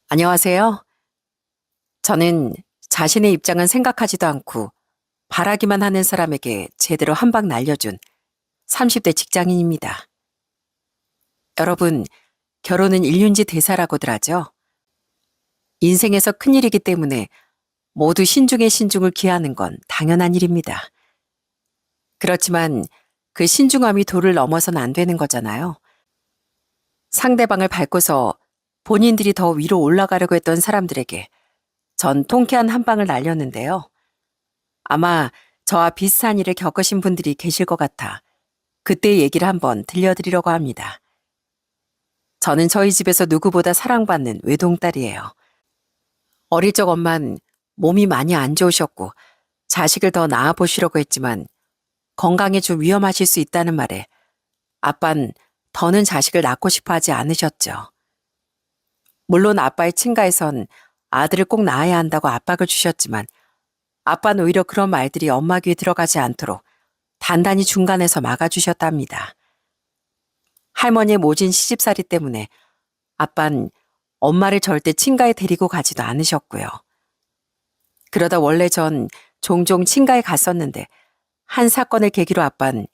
안녕하세요. 저는 자신의 입장은 생각하지도 않고 바라기만 하는 사람에게 제대로 한 방 날려준 30대 직장인입니다. 여러분, 결혼은 일륜지 대사라고들 하죠. 인생에서 큰일이기 때문에 모두 신중에 신중을 기하는 건 당연한 일입니다. 그렇지만 그 신중함이 도를 넘어선 안 되는 거잖아요. 상대방을 밟고서 본인들이 더 위로 올라가려고 했던 사람들에게 전 통쾌한 한 방을 날렸는데요. 아마 저와 비슷한 일을 겪으신 분들이 계실 것 같아 그때 얘기를 한번 들려드리려고 합니다. 저는 저희 집에서 누구보다 사랑받는 외동딸이에요. 어릴 적 엄만 몸이 많이 안 좋으셨고 자식을 더 낳아보시려고 했지만 건강에 좀 위험하실 수 있다는 말에 아빤 더는 자식을 낳고 싶어 하지 않으셨죠. 물론 아빠의 친가에선 아들을 꼭 낳아야 한다고 압박을 주셨지만 아빠는 오히려 그런 말들이 엄마 귀에 들어가지 않도록 단단히 중간에서 막아주셨답니다. 할머니의 모진 시집살이 때문에 아빤 엄마를 절대 친가에 데리고 가지도 않으셨고요. 그러다 원래 전 종종 친가에 갔었는데 한 사건을 계기로 아빤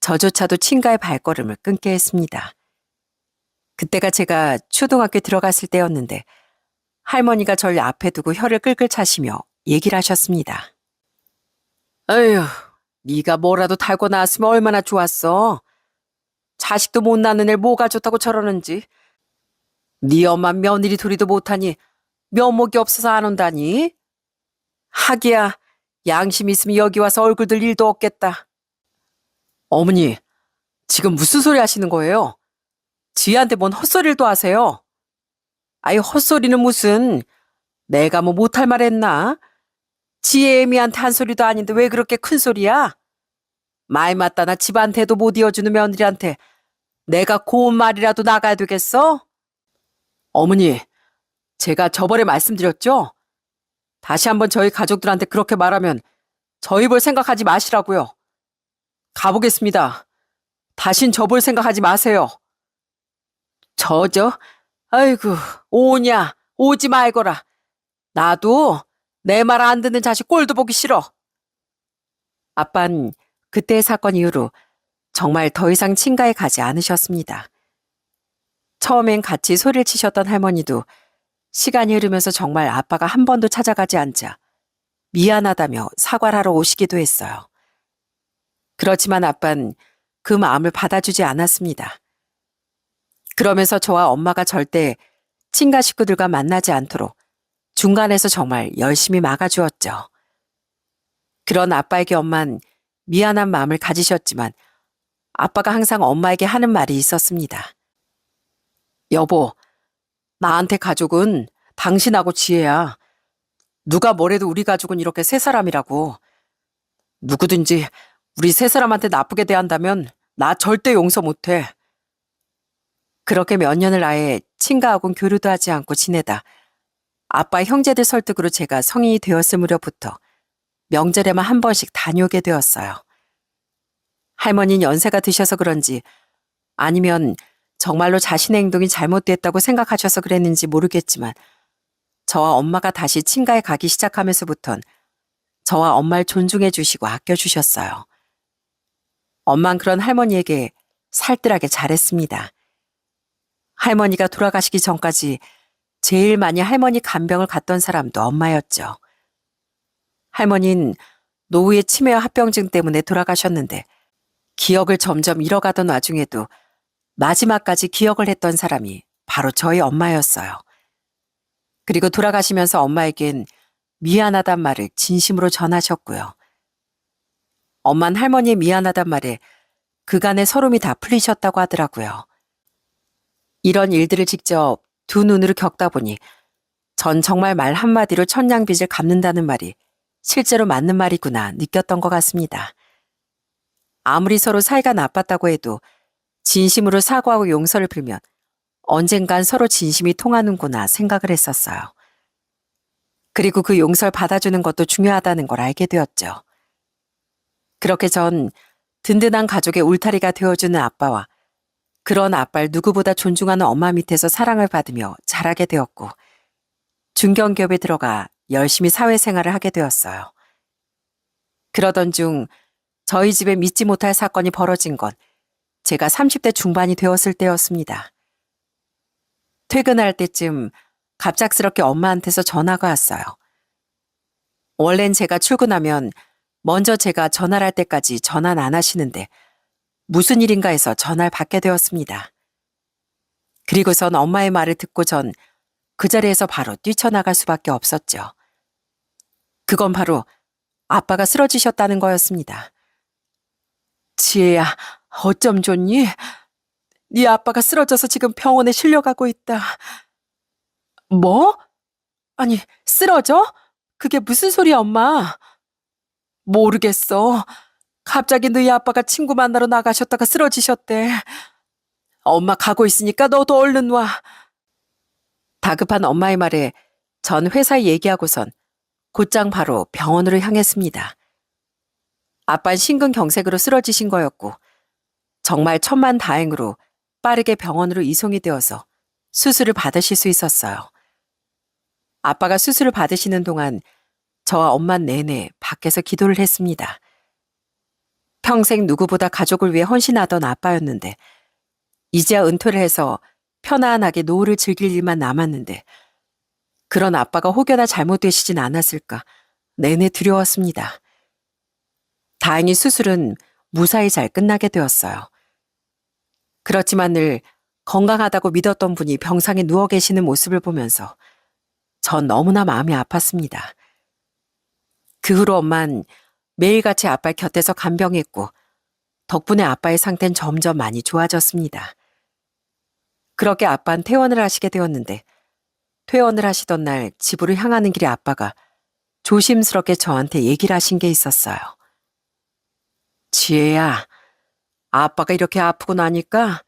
저조차도 친가의 발걸음을 끊게 했습니다. 그때가 제가 초등학교 들어갔을 때였는데 할머니가 절 앞에 두고 혀를 끌끌 차시며 얘기를 하셨습니다. 에휴, 네가 뭐라도 달고 나왔으면 얼마나 좋았어. 자식도 못 낳는 애 뭐가 좋다고 저러는지. 네 엄마 며느리 둘이도 못하니 면목이 없어서 안 온다니. 하기야 양심 있으면 여기 와서 얼굴 들 일도 없겠다. 어머니, 지금 무슨 소리 하시는 거예요? 지한테 뭔 헛소리를 또 하세요? 아이 헛소리는 무슨, 내가 뭐 못할 말 했나? 지혜 애미한테 한 소리도 아닌데 왜 그렇게 큰 소리야? 말 맞다 나 집안대도 못 이어주는 며느리한테 내가 고운 말이라도 나가야 되겠어? 어머니, 제가 저번에 말씀드렸죠? 다시 한번 저희 가족들한테 그렇게 말하면 저희 볼 생각하지 마시라고요. 가보겠습니다. 다신 저 볼 생각하지 마세요. 아이고, 오냐, 오지 말거라. 나도 내 말 안 듣는 자식 꼴도 보기 싫어. 아빤 그때의 사건 이후로 정말 더 이상 친가에 가지 않으셨습니다. 처음엔 같이 소리를 치셨던 할머니도 시간이 흐르면서 정말 아빠가 한 번도 찾아가지 않자 미안하다며 사과를 하러 오시기도 했어요. 그렇지만 아빤 그 마음을 받아주지 않았습니다. 그러면서 저와 엄마가 절대 친가 식구들과 만나지 않도록 중간에서 정말 열심히 막아주었죠. 그런 아빠에게 엄만 미안한 마음을 가지셨지만 아빠가 항상 엄마에게 하는 말이 있었습니다. 여보, 나한테 가족은 당신하고 지혜야. 누가 뭐래도 우리 가족은 이렇게 세 사람이라고. 누구든지 우리 세 사람한테 나쁘게 대한다면 나 절대 용서 못해. 그렇게 몇 년을 아예 친가하고는 교류도 하지 않고 지내다 아빠 형제들 설득으로 제가 성인이 되었을 무렵부터 명절에만 한 번씩 다녀오게 되었어요. 할머니는 연세가 드셔서 그런지 아니면 정말로 자신의 행동이 잘못됐다고 생각하셔서 그랬는지 모르겠지만 저와 엄마가 다시 친가에 가기 시작하면서부턴 저와 엄마를 존중해 주시고 아껴 주셨어요. 엄만 그런 할머니에게 살뜰하게 잘했습니다. 할머니가 돌아가시기 전까지 제일 많이 할머니 간병을 갔던 사람도 엄마였죠. 할머니는 노후의 치매와 합병증 때문에 돌아가셨는데 기억을 점점 잃어가던 와중에도 마지막까지 기억을 했던 사람이 바로 저희 엄마였어요. 그리고 돌아가시면서 엄마에겐 미안하단 말을 진심으로 전하셨고요. 엄만 할머니의 미안하단 말에 그간의 서름이 다 풀리셨다고 하더라고요. 이런 일들을 직접 두 눈으로 겪다 보니 전 정말 말 한마디로 천냥빚을 갚는다는 말이 실제로 맞는 말이구나 느꼈던 것 같습니다. 아무리 서로 사이가 나빴다고 해도 진심으로 사과하고 용서를 빌면 언젠간 서로 진심이 통하는구나 생각을 했었어요. 그리고 그 용서를 받아주는 것도 중요하다는 걸 알게 되었죠. 그렇게 전 든든한 가족의 울타리가 되어주는 아빠와 그런 아빠를 누구보다 존중하는 엄마 밑에서 사랑을 받으며 자라게 되었고 중견기업에 들어가 열심히 사회생활을 하게 되었어요. 그러던 중 저희 집에 믿지 못할 사건이 벌어진 건 제가 30대 중반이 되었을 때였습니다. 퇴근할 때쯤 갑작스럽게 엄마한테서 전화가 왔어요. 원래는 제가 출근하면 먼저 제가 전화를 할 때까지 전화는 안 하시는데 무슨 일인가 해서 전화를 받게 되었습니다. 그리고선 엄마의 말을 듣고 전 그 자리에서 바로 뛰쳐나갈 수밖에 없었죠. 그건 바로 아빠가 쓰러지셨다는 거였습니다. 지혜야, 어쩜 좋니? 네 아빠가 쓰러져서 지금 병원에 실려가고 있다. 뭐? 아니, 쓰러져? 그게 무슨 소리야, 엄마? 모르겠어. 갑자기 너희 아빠가 친구 만나러 나가셨다가 쓰러지셨대. 엄마 가고 있으니까 너도 얼른 와. 다급한 엄마의 말에 전 회사에 얘기하고선 곧장 바로 병원으로 향했습니다. 아빠는 심근경색으로 쓰러지신 거였고 정말 천만다행으로 빠르게 병원으로 이송이 되어서 수술을 받으실 수 있었어요. 아빠가 수술을 받으시는 동안 저와 엄마는 내내 밖에서 기도를 했습니다. 평생 누구보다 가족을 위해 헌신하던 아빠였는데 이제야 은퇴를 해서 편안하게 노후를 즐길 일만 남았는데 그런 아빠가 혹여나 잘못되시진 않았을까 내내 두려웠습니다. 다행히 수술은 무사히 잘 끝나게 되었어요. 그렇지만 늘 건강하다고 믿었던 분이 병상에 누워 계시는 모습을 보면서 전 너무나 마음이 아팠습니다. 그 후로 엄만 매일같이 아빠 곁에서 간병했고 덕분에 아빠의 상태는 점점 많이 좋아졌습니다. 그렇게 아빠는 퇴원을 하시게 되었는데 퇴원을 하시던 날 집으로 향하는 길에 아빠가 조심스럽게 저한테 얘기를 하신 게 있었어요. 지혜야, 아빠가 이렇게 아프고 나니까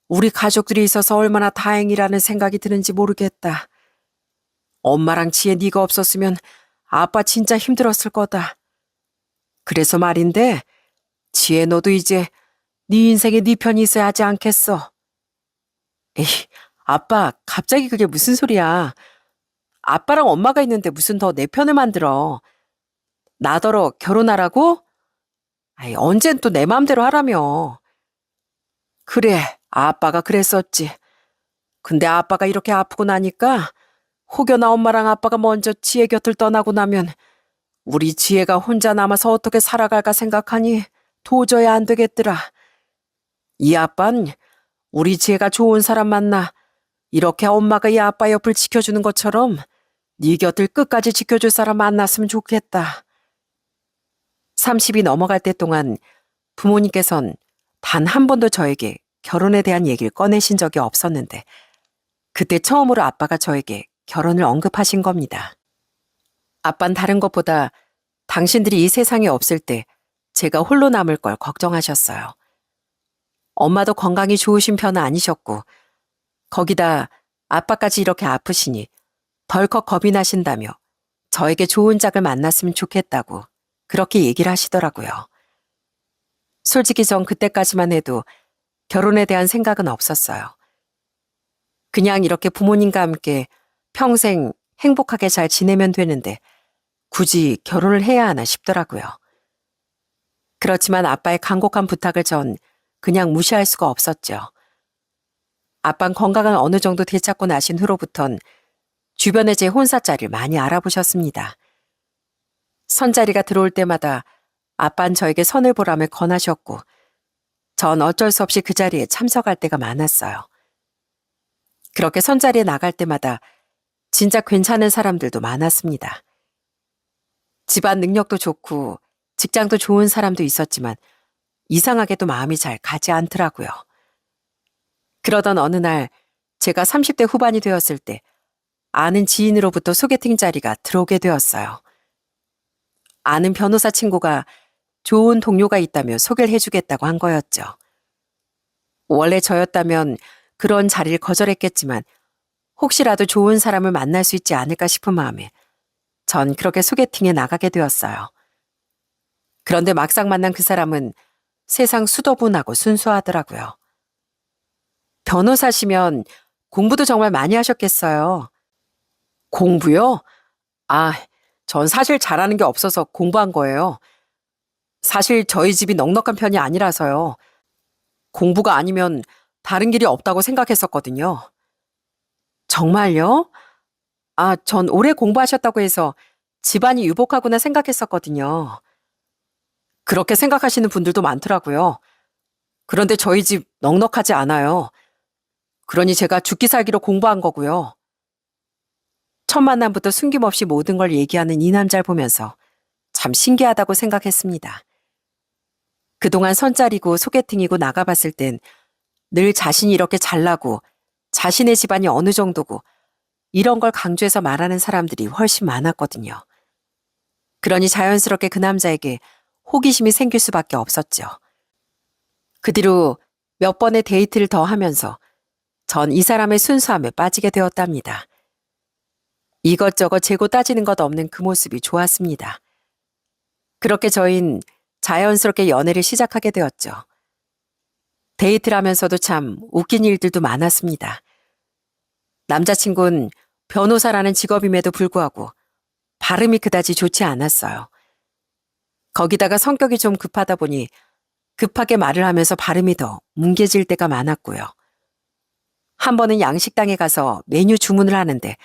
우리 가족들이 있어서 얼마나 다행이라는 생각이 드는지 모르겠다. 엄마랑 지혜 네가 없었으면 아빠 진짜 힘들었을 거다. 그래서 말인데 지혜 너도 이제 네 인생에 네 편이 있어야 하지 않겠어. 에이, 아빠 갑자기 그게 무슨 소리야. 아빠랑 엄마가 있는데 무슨 더 내 편을 만들어. 나더러 결혼하라고? 아이, 언젠 또 내 마음대로 하라며. 그래, 아빠가 그랬었지. 근데 아빠가 이렇게 아프고 나니까 혹여나 엄마랑 아빠가 먼저 지혜 곁을 떠나고 나면 우리 지혜가 혼자 남아서 어떻게 살아갈까 생각하니 도저히 안 되겠더라. 이 아빤 우리 지혜가 좋은 사람 만나 이렇게 엄마가 이 아빠 옆을 지켜주는 것처럼 네 곁을 끝까지 지켜줄 사람 만났으면 좋겠다. 30이 넘어갈 때 동안 부모님께선 단 한 번도 저에게 결혼에 대한 얘기를 꺼내신 적이 없었는데 그때 처음으로 아빠가 저에게 결혼을 언급하신 겁니다. 아빤 다른 것보다 당신들이 이 세상에 없을 때 제가 홀로 남을 걸 걱정하셨어요. 엄마도 건강이 좋으신 편은 아니셨고 거기다 아빠까지 이렇게 아프시니 덜컥 겁이 나신다며 저에게 좋은 짝을 만났으면 좋겠다고 그렇게 얘기를 하시더라고요. 솔직히 전 그때까지만 해도 결혼에 대한 생각은 없었어요. 그냥 이렇게 부모님과 함께 평생 행복하게 잘 지내면 되는데 굳이 결혼을 해야 하나 싶더라고요. 그렇지만 아빠의 간곡한 부탁을 전 그냥 무시할 수가 없었죠. 아빠는 건강을 어느 정도 되찾고 나신 후로부턴 주변에 제 혼사자리를 많이 알아보셨습니다. 선자리가 들어올 때마다 아빠는 저에게 선을 보라며 권하셨고 전 어쩔 수 없이 그 자리에 참석할 때가 많았어요. 그렇게 선자리에 나갈 때마다 진짜 괜찮은 사람들도 많았습니다. 집안 능력도 좋고 직장도 좋은 사람도 있었지만 이상하게도 마음이 잘 가지 않더라고요. 그러던 어느 날 제가 30대 후반이 되었을 때 아는 지인으로부터 소개팅 자리가 들어오게 되었어요. 아는 변호사 친구가 좋은 동료가 있다며 소개를 해주겠다고 한 거였죠. 원래 저였다면 그런 자리를 거절했겠지만 혹시라도 좋은 사람을 만날 수 있지 않을까 싶은 마음에 전 그렇게 소개팅에 나가게 되었어요. 그런데 막상 만난 그 사람은 세상 수더분하고 순수하더라고요. 변호사시면 공부도 정말 많이 하셨겠어요. 공부요? 아, 전 사실 잘하는 게 없어서 공부한 거예요. 사실 저희 집이 넉넉한 편이 아니라서요. 공부가 아니면 다른 길이 없다고 생각했었거든요. 정말요? 아, 전 오래 공부하셨다고 해서 집안이 유복하구나 생각했었거든요. 그렇게 생각하시는 분들도 많더라고요. 그런데 저희 집 넉넉하지 않아요. 그러니 제가 죽기 살기로 공부한 거고요. 첫 만남부터 숨김없이 모든 걸 얘기하는 이 남자를 보면서 참 신기하다고 생각했습니다. 그동안 선짜리고 소개팅이고 나가봤을 땐 늘 자신이 이렇게 잘나고 자신의 집안이 어느 정도고 이런 걸 강조해서 말하는 사람들이 훨씬 많았거든요. 그러니 자연스럽게 그 남자에게 호기심이 생길 수밖에 없었죠. 그 뒤로 몇 번의 데이트를 더 하면서 전 이 사람의 순수함에 빠지게 되었답니다. 이것저것 재고 따지는 것 없는 그 모습이 좋았습니다. 그렇게 저흰 자연스럽게 연애를 시작하게 되었죠. 데이트를 하면서도 참 웃긴 일들도 많았습니다. 남자친구는 변호사라는 직업임에도 불구하고 발음이 그다지 좋지 않았어요. 거기다가 성격이 좀 급하다 보니 급하게 말을 하면서 발음이 더 뭉개질 때가 많았고요. 한 번은 양식당에 가서 메뉴 주문을 하는데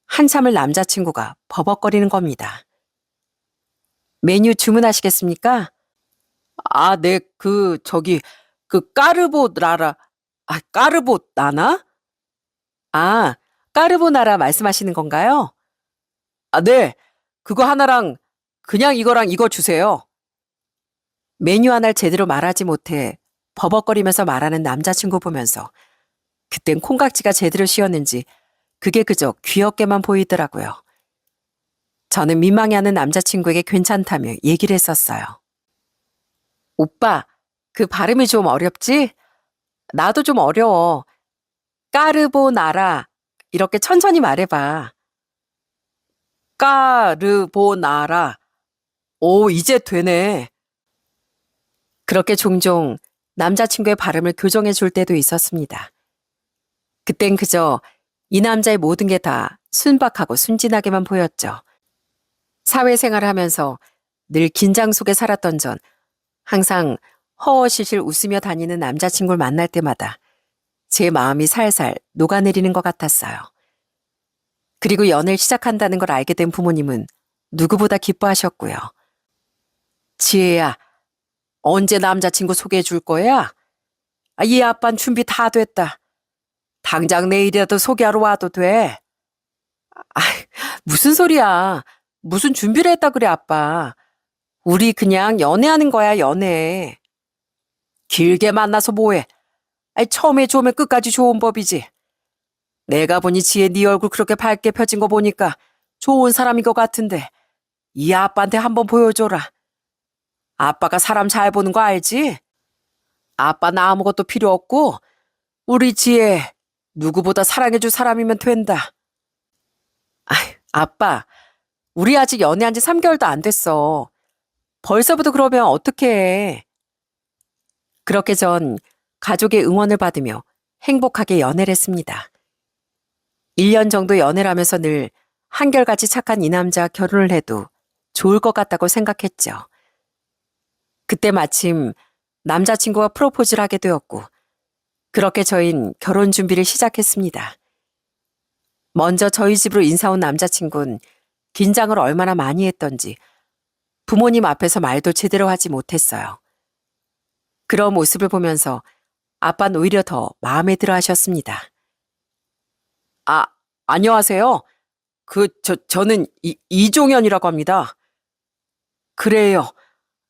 한참을 남자친구가 버벅거리는 겁니다. 메뉴 주문하시겠습니까? 아, 네, 까르보나라, 까르보나나? 아, 까르보나라 말씀하시는 건가요? 아, 네, 그거 하나랑 그냥 이거랑 이거 주세요. 메뉴 하나를 제대로 말하지 못해 버벅거리면서 말하는 남자친구 보면서 그땐 콩깍지가 제대로 씌었는지 그게 그저 귀엽게만 보이더라고요. 저는 민망해하는 남자친구에게 괜찮다며 얘기를 했었어요. 오빠, 그 발음이 좀 어렵지? 나도 좀 어려워. 까르보나라. 이렇게 천천히 말해봐. 까르보나라. 오, 이제 되네. 그렇게 종종 남자친구의 발음을 교정해 줄 때도 있었습니다. 그땐 그저 이 남자의 모든 게 다 순박하고 순진하게만 보였죠. 사회생활을 하면서 늘 긴장 속에 살았던 전 항상 허허실실 웃으며 다니는 남자친구를 만날 때마다 제 마음이 살살 녹아내리는 것 같았어요. 그리고 연애를 시작한다는 걸 알게 된 부모님은 누구보다 기뻐하셨고요. 지혜야, 언제 남자친구 소개해 줄 거야? 아, 이 아빤 준비 다 됐다. 당장 내일이라도 소개하러 와도 돼. 아, 무슨 소리야. 무슨 준비를 했다 그래, 아빠. 우리 그냥 연애하는 거야, 연애. 길게 만나서 뭐해? 아이, 처음에 좋으면 끝까지 좋은 법이지. 내가 보니 지혜 네 얼굴 그렇게 밝게 펴진 거 보니까 좋은 사람인 것 같은데 이 아빠한테 한번 보여줘라. 아빠가 사람 잘 보는 거 알지? 아빠 나 아무것도 필요 없고 우리 지혜 누구보다 사랑해줄 사람이면 된다. 아빠, 우리 아직 연애한 지 3개월도 안 됐어. 벌써부터 그러면 어떡해. 그렇게 전 가족의 응원을 받으며 행복하게 연애를 했습니다. 1년 정도 연애를 하면서 늘 한결같이 착한 이 남자 결혼을 해도 좋을 것 같다고 생각했죠. 그때 마침 남자친구가 프로포즈를 하게 되었고 그렇게 저흰 결혼 준비를 시작했습니다. 먼저 저희 집으로 인사 온 남자친구는 긴장을 얼마나 많이 했던지 부모님 앞에서 말도 제대로 하지 못했어요. 그런 모습을 보면서 아빠는 오히려 더 마음에 들어 하셨습니다. 아, 안녕하세요. 저는 이종현이라고 합니다. 그래요.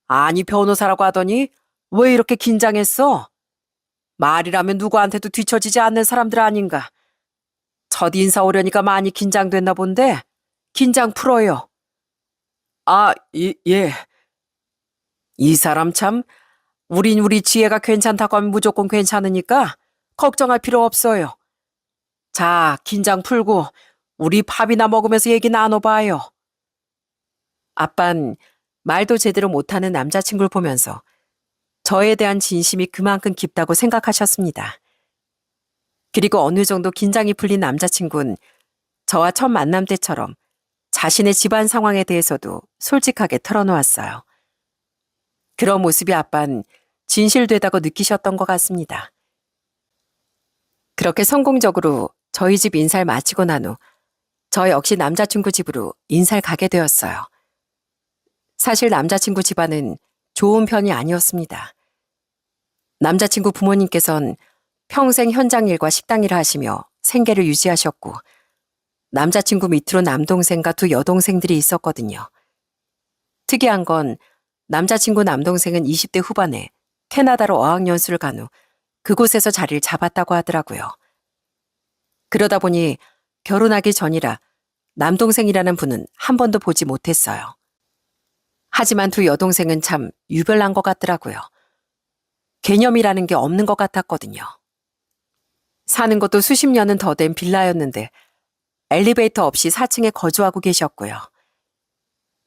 아니, 변호사라고 하더니 왜 이렇게 긴장했어? 말이라면 누구한테도 뒤처지지 않는 사람들 아닌가. 첫 인사 오려니까 많이 긴장됐나 본데 긴장 풀어요. 아, 예. 이 사람 참 우린 우리 지혜가 괜찮다고 하면 무조건 괜찮으니까 걱정할 필요 없어요. 자, 긴장 풀고 우리 밥이나 먹으면서 얘기 나눠봐요. 아빤 말도 제대로 못하는 남자친구를 보면서 저에 대한 진심이 그만큼 깊다고 생각하셨습니다. 그리고 어느 정도 긴장이 풀린 남자친구는 저와 첫 만남 때처럼 자신의 집안 상황에 대해서도 솔직하게 털어놓았어요. 그런 모습이 아빤 진실되다고 느끼셨던 것 같습니다. 그렇게 성공적으로 저희 집 인사를 마치고 난 후 저 역시 남자친구 집으로 인사를 가게 되었어요. 사실 남자친구 집안은 좋은 편이 아니었습니다. 남자친구 부모님께선 평생 현장 일과 식당 일을 하시며 생계를 유지하셨고 남자친구 밑으로 남동생과 두 여동생들이 있었거든요. 특이한 건 남자친구 남동생은 20대 후반에 캐나다로 어학연수를 간 후 그곳에서 자리를 잡았다고 하더라고요. 그러다 보니 결혼하기 전이라 남동생이라는 분은 한 번도 보지 못했어요. 하지만 두 여동생은 참 유별난 것 같더라고요. 개념이라는 게 없는 것 같았거든요. 사는 것도 수십 년은 더 된 빌라였는데 엘리베이터 없이 4층에 거주하고 계셨고요.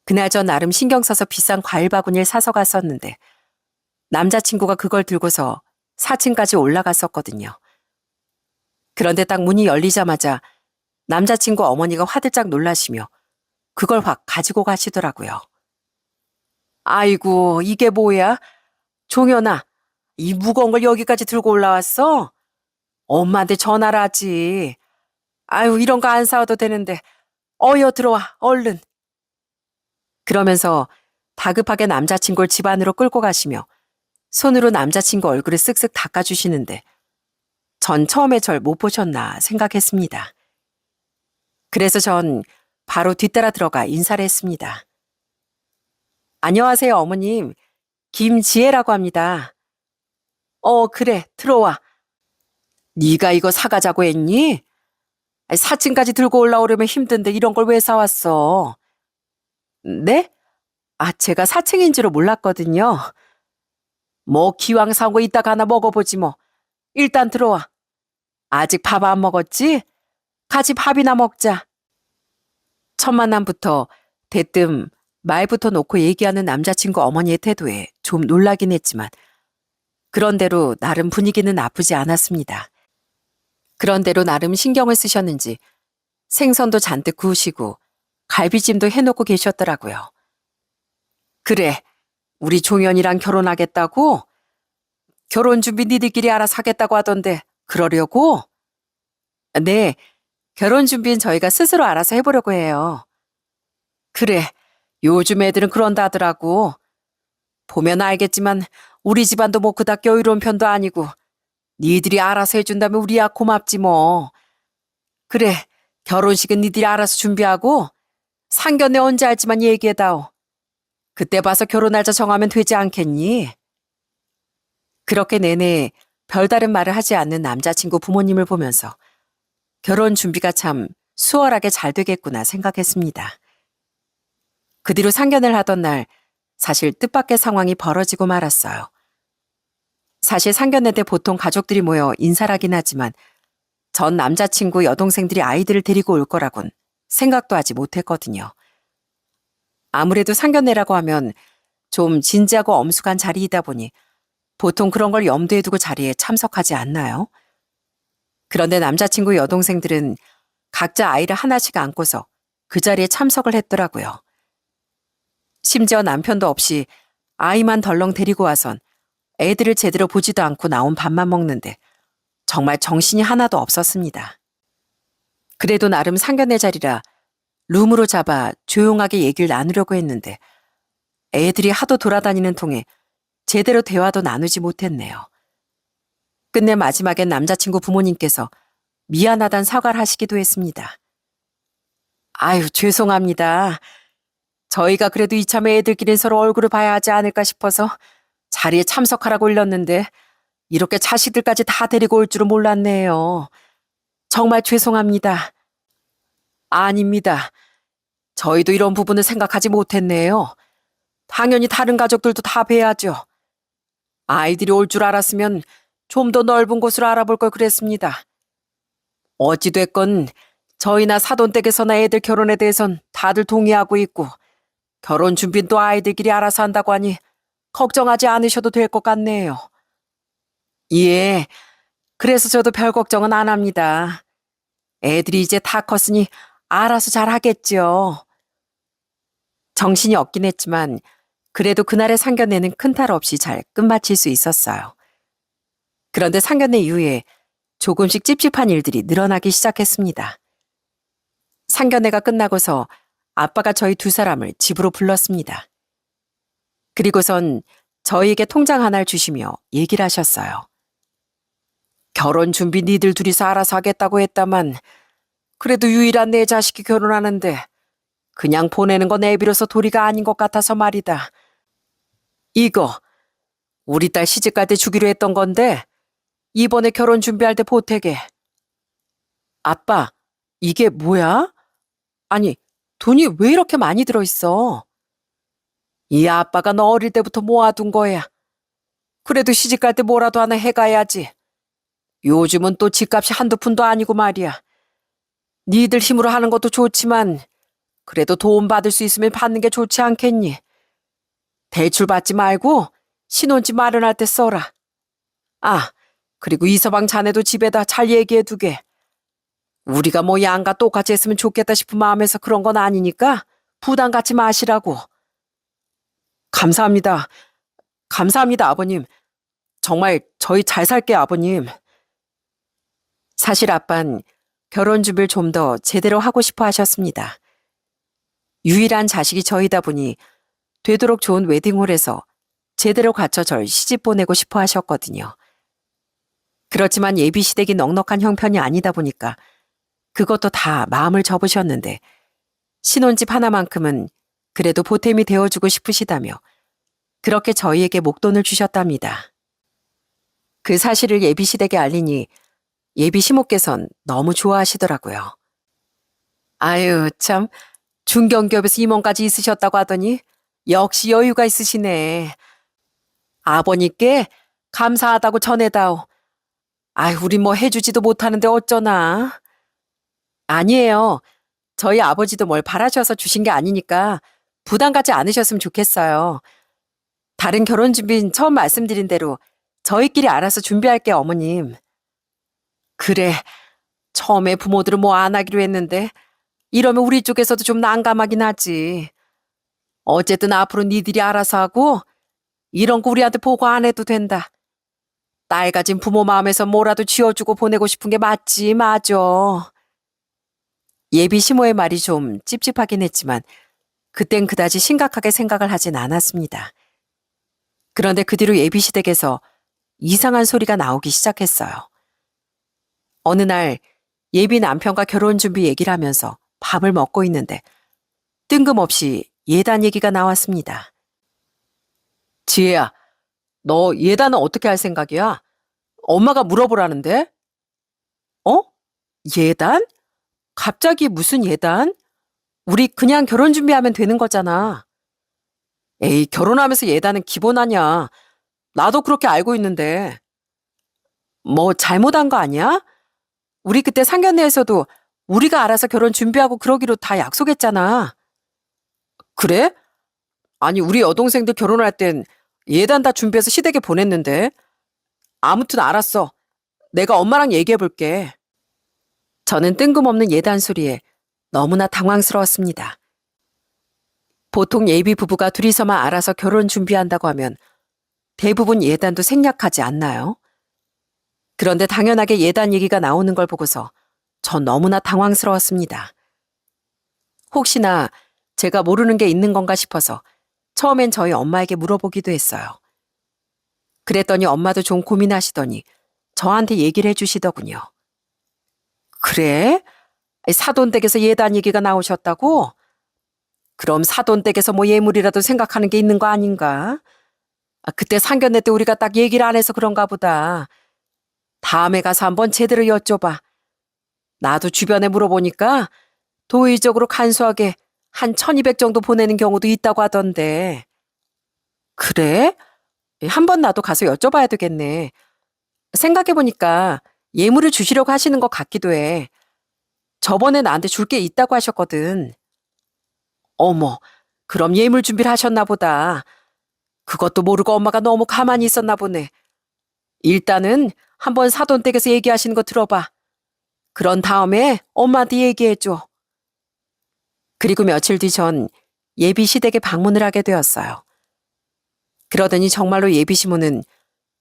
그날 전 나름 신경 써서 비싼 과일 바구니를 사서 갔었는데 남자친구가 그걸 들고서 4층까지 올라갔었거든요. 그런데 딱 문이 열리자마자 남자친구 어머니가 화들짝 놀라시며 그걸 확 가지고 가시더라고요. 아이고, 이게 뭐야? 종현아, 이 무거운 걸 여기까지 들고 올라왔어? 엄마한테 전화를 하지. 아유, 이런 거 안 사와도 되는데. 어여 들어와, 얼른. 그러면서 다급하게 남자친구를 집 안으로 끌고 가시며 손으로 남자친구 얼굴을 쓱쓱 닦아주시는데 전 처음에 절 못 보셨나 생각했습니다. 그래서 전 바로 뒤따라 들어가 인사를 했습니다. 안녕하세요, 어머님. 김지혜라고 합니다. 그래, 들어와. 네가 이거 사가자고 했니? 4층까지 들고 올라오려면 힘든데 이런 걸 왜 사왔어? 네? 제가 4층인 줄은 몰랐거든요. 뭐 기왕 사온 거 이따가 하나 먹어보지 뭐. 일단 들어와. 아직 밥 안 먹었지? 같이 밥이나 먹자. 첫 만남부터 대뜸 말부터 놓고 얘기하는 남자친구 어머니의 태도에 좀 놀라긴 했지만 그런대로 나름 분위기는 나쁘지 않았습니다. 그런대로 나름 신경을 쓰셨는지 생선도 잔뜩 구우시고 갈비찜도 해놓고 계셨더라고요. 그래, 우리 종현이랑 결혼하겠다고? 결혼 준비 니들끼리 알아서 하겠다고 하던데 그러려고? 네, 결혼 준비는 저희가 스스로 알아서 해보려고 해요. 그래, 요즘 애들은 그런다 하더라고. 보면 알겠지만 우리 집안도 뭐 그닥 여유로운 편도 아니고 니들이 알아서 해준다면 우리야 고맙지 뭐. 그래, 결혼식은 니들이 알아서 준비하고 상견례 언제 할지만 얘기해다오. 그때 봐서 결혼 날짜 정하면 되지 않겠니? 그렇게 내내 별다른 말을 하지 않는 남자친구 부모님을 보면서 결혼 준비가 참 수월하게 잘 되겠구나 생각했습니다. 그 뒤로 상견례를 하던 날 사실 뜻밖의 상황이 벌어지고 말았어요. 사실 상견례 때 보통 가족들이 모여 인사를 하긴 하지만 전 남자친구 여동생들이 아이들을 데리고 올 거라곤 생각도 하지 못했거든요. 아무래도 상견례라고 하면 좀 진지하고 엄숙한 자리이다 보니 보통 그런 걸 염두에 두고 자리에 참석하지 않나요? 그런데 남자친구 여동생들은 각자 아이를 하나씩 안고서 그 자리에 참석을 했더라고요. 심지어 남편도 없이 아이만 덜렁 데리고 와선 애들을 제대로 보지도 않고 나온 밥만 먹는데 정말 정신이 하나도 없었습니다. 그래도 나름 상견례 자리라 룸으로 잡아 조용하게 얘기를 나누려고 했는데 애들이 하도 돌아다니는 통에 제대로 대화도 나누지 못했네요. 끝내 마지막엔 남자친구 부모님께서 미안하단 사과를 하시기도 했습니다. 아유, 죄송합니다. 저희가 그래도 이참에 애들끼리 서로 얼굴을 봐야 하지 않을까 싶어서 자리에 참석하라고 일렀는데 이렇게 자식들까지 다 데리고 올 줄은 몰랐네요. 정말 죄송합니다. 아닙니다. 저희도 이런 부분을 생각하지 못했네요. 당연히 다른 가족들도 다 뵈야죠. 아이들이 올 줄 알았으면 좀 더 넓은 곳으로 알아볼 걸 그랬습니다. 어찌됐건 저희나 사돈댁에서나 애들 결혼에 대해선 다들 동의하고 있고 결혼 준비는 또 아이들끼리 알아서 한다고 하니 걱정하지 않으셔도 될 것 같네요. 예, 그래서 저도 별 걱정은 안 합니다. 애들이 이제 다 컸으니 알아서 잘 하겠죠. 정신이 없긴 했지만 그래도 그날의 상견례는 큰 탈 없이 잘 끝마칠 수 있었어요. 그런데 상견례 이후에 조금씩 찝찝한 일들이 늘어나기 시작했습니다. 상견례가 끝나고서 아빠가 저희 두 사람을 집으로 불렀습니다. 그리고선 저희에게 통장 하나를 주시며 얘기를 하셨어요. 결혼 준비 니들 둘이서 알아서 하겠다고 했다만 그래도 유일한 내 자식이 결혼하는데 그냥 보내는 건 애비로서 도리가 아닌 것 같아서 말이다. 이거 우리 딸 시집갈 때 주기로 했던 건데 이번에 결혼 준비할 때 보태게. 아빠, 이게 뭐야? 아니, 돈이 왜 이렇게 많이 들어있어? 이 아빠가 너 어릴 때부터 모아둔 거야. 그래도 시집갈 때 뭐라도 하나 해가야지. 요즘은 또 집값이 한두 푼도 아니고 말이야. 니들 힘으로 하는 것도 좋지만 그래도 도움 받을 수 있으면 받는 게 좋지 않겠니? 대출 받지 말고 신혼집 마련할 때 써라. 아, 그리고 이서방 자네도 집에다 잘 얘기해 두게. 우리가 뭐 양가 똑같이 했으면 좋겠다 싶은 마음에서 그런 건 아니니까 부담 갖지 마시라고. 감사합니다. 감사합니다, 아버님. 정말 저희 잘 살게요, 아버님. 사실 아빤 결혼 준비를 좀 더 제대로 하고 싶어 하셨습니다. 유일한 자식이 저희다 보니 되도록 좋은 웨딩홀에서 제대로 갖춰 절 시집 보내고 싶어 하셨거든요. 그렇지만 예비 시댁이 넉넉한 형편이 아니다 보니까 그것도 다 마음을 접으셨는데 신혼집 하나만큼은 그래도 보탬이 되어주고 싶으시다며 그렇게 저희에게 목돈을 주셨답니다. 그 사실을 예비 시댁에 알리니 예비 시모께선 너무 좋아하시더라고요. 아유, 참 중견기업에서 임원까지 있으셨다고 하더니 역시 여유가 있으시네. 아버님께 감사하다고 전해다오. 아유, 우리 뭐 해주지도 못하는데 어쩌나. 아니에요. 저희 아버지도 뭘 바라셔서 주신 게 아니니까 부담 갖지 않으셨으면 좋겠어요. 다른 결혼 준비는 처음 말씀드린 대로 저희끼리 알아서 준비할게요, 어머님. 그래, 처음에 부모들은 뭐 안 하기로 했는데 이러면 우리 쪽에서도 좀 난감하긴 하지. 어쨌든 앞으로 니들이 알아서 하고 이런 거 우리한테 보고 안 해도 된다. 딸 가진 부모 마음에서 뭐라도 쥐어주고 보내고 싶은 게 맞지, 맞아. 예비 시모의 말이 좀 찝찝하긴 했지만 그땐 그다지 심각하게 생각을 하진 않았습니다. 그런데 그 뒤로 예비 시댁에서 이상한 소리가 나오기 시작했어요. 어느 날 예비 남편과 결혼 준비 얘기를 하면서 밥을 먹고 있는데 뜬금없이 예단 얘기가 나왔습니다. 지혜야, 너 예단은 어떻게 할 생각이야? 엄마가 물어보라는데? 어? 예단? 갑자기 무슨 예단? 우리 그냥 결혼 준비하면 되는 거잖아. 에이, 결혼하면서 예단은 기본 아니야. 나도 그렇게 알고 있는데. 뭐 잘못한 거 아니야? 우리 그때 상견례에서도 우리가 알아서 결혼 준비하고 그러기로 다 약속했잖아. 그래? 아니, 우리 여동생들 결혼할 땐 예단 다 준비해서 시댁에 보냈는데. 아무튼 알았어. 내가 엄마랑 얘기해 볼게. 저는 뜬금없는 예단 소리에 너무나 당황스러웠습니다. 보통 예비 부부가 둘이서만 알아서 결혼 준비한다고 하면 대부분 예단도 생략하지 않나요? 그런데 당연하게 예단 얘기가 나오는 걸 보고서 전 너무나 당황스러웠습니다. 혹시나 제가 모르는 게 있는 건가 싶어서 처음엔 저희 엄마에게 물어보기도 했어요. 그랬더니 엄마도 좀 고민하시더니 저한테 얘기를 해주시더군요. 그래? 사돈댁에서 예단 얘기가 나오셨다고? 그럼 사돈댁에서 뭐 예물이라도 생각하는 게 있는 거 아닌가? 그때 상견례 때 우리가 딱 얘기를 안 해서 그런가 보다. 다음에 가서 한번 제대로 여쭤봐. 나도 주변에 물어보니까 도의적으로 간소하게 한 1200 정도 보내는 경우도 있다고 하던데. 그래? 한번 나도 가서 여쭤봐야 되겠네. 생각해보니까 예물을 주시려고 하시는 것 같기도 해. 저번에 나한테 줄 게 있다고 하셨거든. 어머, 그럼 예물 준비를 하셨나 보다. 그것도 모르고 엄마가 너무 가만히 있었나 보네. 일단은 한번 사돈댁에서 얘기하시는 거 들어봐. 그런 다음에 엄마한테 얘기해줘. 그리고 며칠 뒤 전 예비 시댁에 방문을 하게 되었어요. 그러더니 정말로 예비 시모는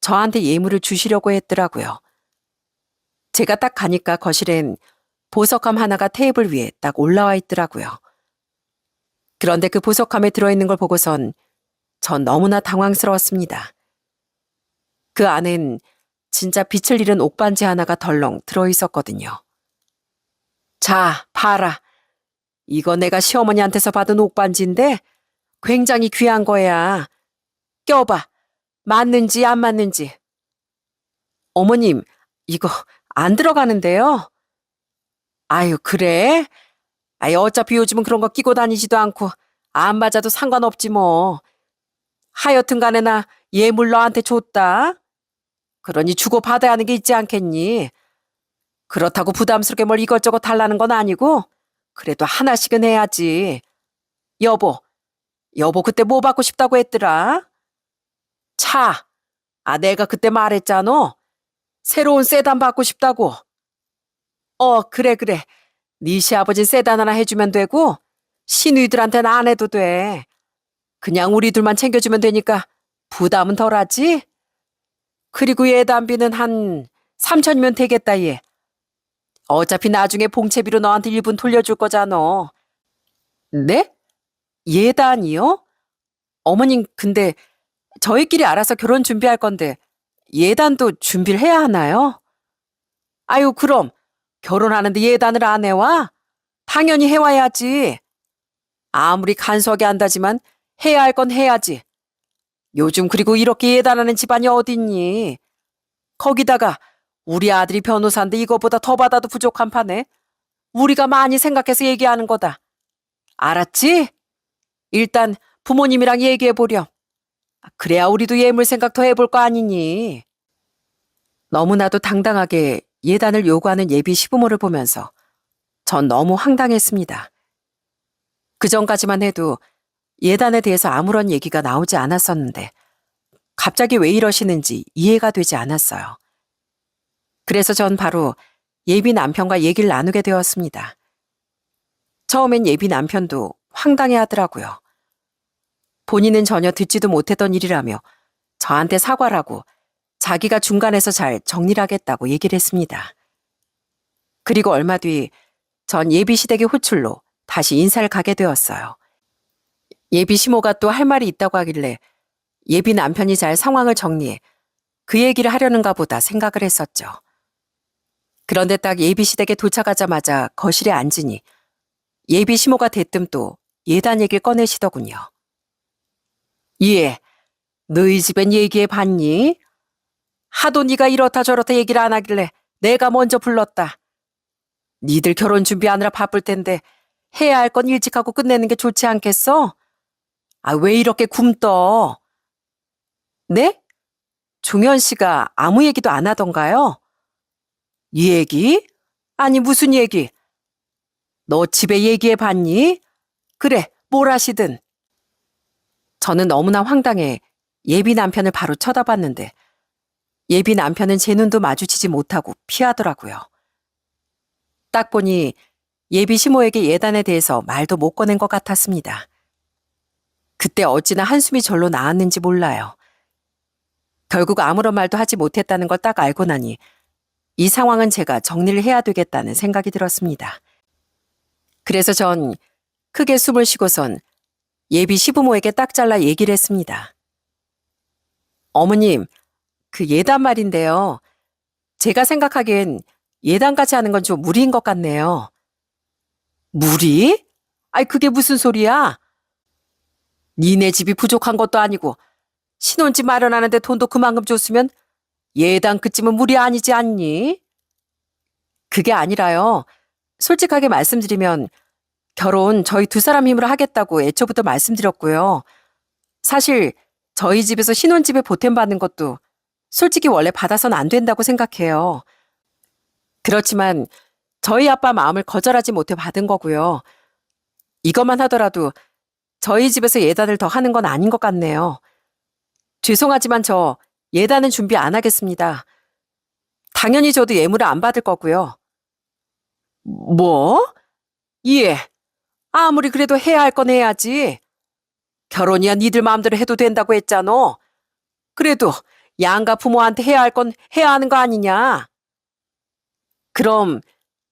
저한테 예물을 주시려고 했더라고요. 제가 딱 가니까 거실엔 보석함 하나가 테이블 위에 딱 올라와 있더라고요. 그런데 그 보석함에 들어있는 걸 보고선 전 너무나 당황스러웠습니다. 그 안엔 진짜 빛을 잃은 옥반지 하나가 덜렁 들어있었거든요. 자, 봐라. 이거 내가 시어머니한테서 받은 옥반지인데 굉장히 귀한 거야. 껴봐. 맞는지 안 맞는지. 어머님, 이거 안 들어가는데요? 아유, 그래? 아유, 어차피 요즘은 그런 거 끼고 다니지도 않고 안 맞아도 상관없지 뭐. 하여튼 간에 나 예물 너한테 줬다. 그러니 주고 받아야 하는 게 있지 않겠니? 그렇다고 부담스럽게 뭘 이것저것 달라는 건 아니고 그래도 하나씩은 해야지. 여보 그때 뭐 받고 싶다고 했더라? 차. 아, 내가 그때 말했잖아. 새로운 세단 받고 싶다고. 그래. 네 시아버지 세단 하나 해주면 되고 시누이들한테는 안 해도 돼. 그냥 우리들만 챙겨주면 되니까 부담은 덜하지? 그리고 예단비는 한 3천이면 되겠다 얘. 어차피 나중에 봉채비로 너한테 일분 돌려줄 거잖아. 네? 예단이요? 어머님 근데 저희끼리 알아서 결혼 준비할 건데 예단도 준비를 해야 하나요? 아유 그럼 결혼하는데 예단을 안 해와? 당연히 해와야지. 아무리 간소하게 한다지만 해야 할 건 해야지. 요즘 그리고 이렇게 예단하는 집안이 어딨니? 거기다가 우리 아들이 변호사인데 이거보다 더 받아도 부족한 판에 우리가 많이 생각해서 얘기하는 거다. 알았지? 일단 부모님이랑 얘기해보렴. 그래야 우리도 예물 생각 더 해볼 거 아니니. 너무나도 당당하게 예단을 요구하는 예비 시부모를 보면서 전 너무 황당했습니다. 그전까지만 해도 예단에 대해서 아무런 얘기가 나오지 않았었는데 갑자기 왜 이러시는지 이해가 되지 않았어요. 그래서 전 바로 예비 남편과 얘기를 나누게 되었습니다. 처음엔 예비 남편도 황당해 하더라고요. 본인은 전혀 듣지도 못했던 일이라며 저한테 사과를 하고 자기가 중간에서 잘 정리를 하겠다고 얘기를 했습니다. 그리고 얼마 뒤 전 예비 시댁의 호출로 다시 인사를 가게 되었어요. 예비 시모가 또 할 말이 있다고 하길래 예비 남편이 잘 상황을 정리해 그 얘기를 하려는가 보다 생각을 했었죠. 그런데 딱 예비 시댁에 도착하자마자 거실에 앉으니 예비 시모가 대뜸 또 예단 얘기를 꺼내시더군요. 예, 너희 집엔 얘기해 봤니? 하도 네가 이렇다 저렇다 얘기를 안 하길래 내가 먼저 불렀다. 니들 결혼 준비하느라 바쁠 텐데 해야 할 건 일찍 하고 끝내는 게 좋지 않겠어? 아, 왜 이렇게 굼떠? 네? 종현 씨가 아무 얘기도 안 하던가요? 얘기? 아니 무슨 얘기? 너 집에 얘기해 봤니? 그래, 뭘 하시든. 저는 너무나 황당해 예비 남편을 바로 쳐다봤는데 예비 남편은 제 눈도 마주치지 못하고 피하더라고요. 딱 보니 예비 시모에게 예단에 대해서 말도 못 꺼낸 것 같았습니다. 그때 어찌나 한숨이 절로 나왔는지 몰라요. 결국 아무런 말도 하지 못했다는 걸 딱 알고 나니 이 상황은 제가 정리를 해야 되겠다는 생각이 들었습니다. 그래서 전 크게 숨을 쉬고선 예비 시부모에게 딱 잘라 얘기를 했습니다. 어머님, 그 예단 말인데요. 제가 생각하기엔 예단까지 하는 건 좀 무리인 것 같네요. 무리? 아이 그게 무슨 소리야? 니네 집이 부족한 것도 아니고 신혼집 마련하는데 돈도 그만큼 줬으면 예단 그쯤은 무리 아니지 않니? 그게 아니라요. 솔직하게 말씀드리면 결혼 저희 두 사람 힘으로 하겠다고 애초부터 말씀드렸고요. 사실 저희 집에서 신혼집에 보탬 받는 것도 솔직히 원래 받아서는 안 된다고 생각해요. 그렇지만 저희 아빠 마음을 거절하지 못해 받은 거고요. 이것만 하더라도 저희 집에서 예단을 더 하는 건 아닌 것 같네요. 죄송하지만 저 예단은 준비 안 하겠습니다. 당연히 저도 예물을 안 받을 거고요. 뭐? 예. 아무리 그래도 해야 할 건 해야지. 결혼이야 니들 마음대로 해도 된다고 했잖아. 그래도 양가 부모한테 해야 할 건 해야 하는 거 아니냐. 그럼